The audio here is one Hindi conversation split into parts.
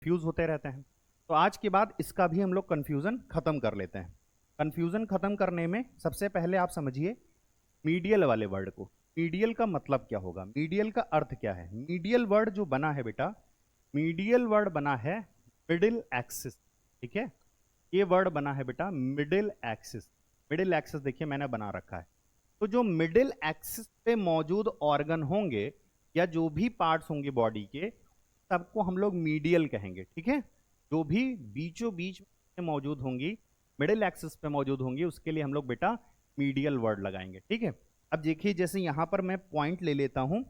फ्यूज होते रहते हैं। तो आज के बाद इसका भी हम लोग कन्फ्यूजन खत्म कर लेते हैं। कन्फ्यूजन खत्म करने में सबसे पहले आप समझिए मीडियल वाले वर्ड को। मीडियल का मतलब क्या होगा, मीडियल का अर्थ क्या है। मीडियल वर्ड जो बना है बेटा, मीडियल वर्ड बना है मिडिल एक्सिस। ठीक है, ये वर्ड बना है बेटा मिडिल एक्सिस। मिडिल एक्सिस देखिए मैंने बना रखा है। तो जो मिडिल एक्सिस पे मौजूद ऑर्गन होंगे या जो भी पार्ट्स होंगे बॉडी के, सबको हम लोग मीडियल कहेंगे। ठीक है, जो भी बीचों बीच में मौजूद होंगी, मिडिल एक्सिस पे मौजूद होंगी, उसके लिए हम लोग बेटा मीडियल वर्ड लगाएंगे। ठीक है, अब देखिए जैसे यहां पर मैं पॉइंट ले लेता हूं,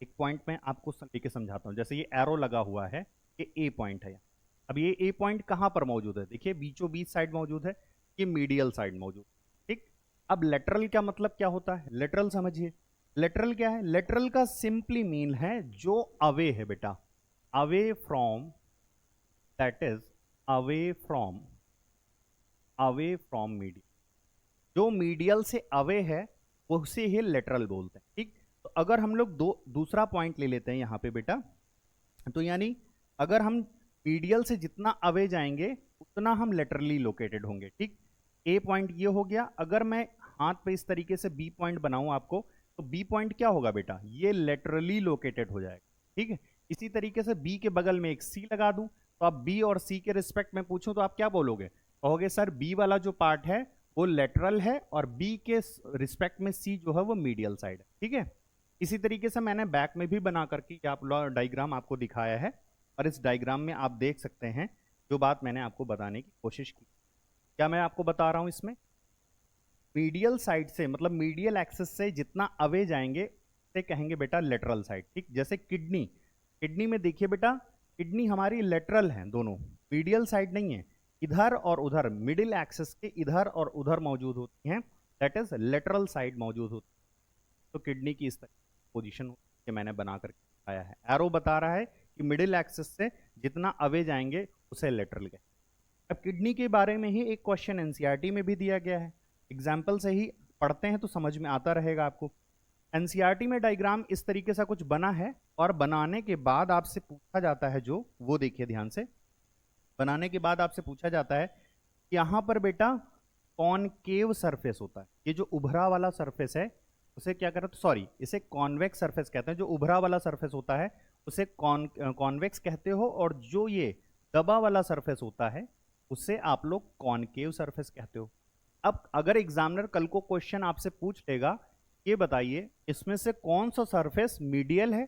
एक पॉइंट में आपको लेके समझाता हूं। जैसे ये एरो लगा हुआ है, ये ए पॉइंट है। अब ये ए पॉइंट कहां पर मौजूद है, देखिए बीचों बीच साइड मौजूद है, ये मीडियल साइड मौजूद। ठीक, अब लेटरल का मतलब क्या होता है, लेटरल समझिए। लेटरल क्या है, लेटरल का सिंपली मीन है जो अवे है बेटा, away from, that is away from, away from medial. जो मीडियल से अवे है उसे ही लेटरल बोलते हैं। ठीक, तो अगर हम लोग दूसरा पॉइंट ले लेते हैं यहां पे बेटा, तो यानी अगर हम मीडियल से जितना अवे जाएंगे उतना हम लेटरली लोकेटेड होंगे। ठीक, ए पॉइंट ये हो गया। अगर मैं हाथ पे इस तरीके से बी पॉइंट बनाऊं आपको, तो बी पॉइंट क्या होगा बेटा, ये लेटरली लोकेटेड हो जाएगा। ठीक है, इसी तरीके से बी के बगल में एक सी लगा दूं, तो आप बी और सी के रिस्पेक्ट में पूछूं तो आप क्या बोलोगे, कहोगे सर बी वाला जो पार्ट है वो लेटरल है और बी के रिस्पेक्ट में सी जो है वो मीडियल साइड है। ठीक है, इसी तरीके से मैंने बैक में भी बना करके आप डायग्राम आपको दिखाया है, और इस डायग्राम में आप देख सकते हैं जो बात मैंने आपको बताने की कोशिश की। क्या मैं आपको बता रहा हूं इसमें, मीडियल साइड से मतलब मीडियल एक्सिस से जितना अवे जाएंगे उसे कहेंगे बेटा लेटरल साइड। ठीक, जैसे किडनी, किडनी में देखिए बेटा, किडनी हमारी लेटरल है, दोनों मीडियल साइड नहीं है, इधर और उधर मिडिल एक्सिस के इधर और उधर मौजूद होती हैं, दैट इज लेटरल साइड मौजूद होती है। तो किडनी की इस तरह पोजीशन के मैंने बना करके दिखाया है। एरो बता रहा है कि मिडिल एक्सिस से जितना अवे जाएंगे उसे लेटरल कहें। अब किडनी के बारे में ही एक क्वेश्चन एनसीईआरटी में भी दिया गया है, एग्जाम्पल से ही पढ़ते हैं तो समझ में आता रहेगा आपको। एनसीईआरटी में डायग्राम इस तरीके से कुछ बना है, और बनाने के बाद आपसे पूछा जाता है, जो वो देखिए ध्यान से, बनाने के बाद आपसे पूछा जाता है यहां पर बेटा कॉनकेव सरफेस होता है, ये जो उभरा वाला सरफेस है उसे क्या कहते हैं, सॉरी इसे कॉन्वेक्स सरफेस कहते हैं। जो उभरा वाला सरफेस होता है उसे कॉन्वेक्स कहते हो, और जो ये दबा वाला सरफेस होता है उसे आप लोग कॉनकेव सरफेस कहते हो। अब अगर एग्जामिनर कल को क्वेश्चन आपसे पूछ लेगा, ये बताइए इसमें से कौन सा सरफेस मीडियल है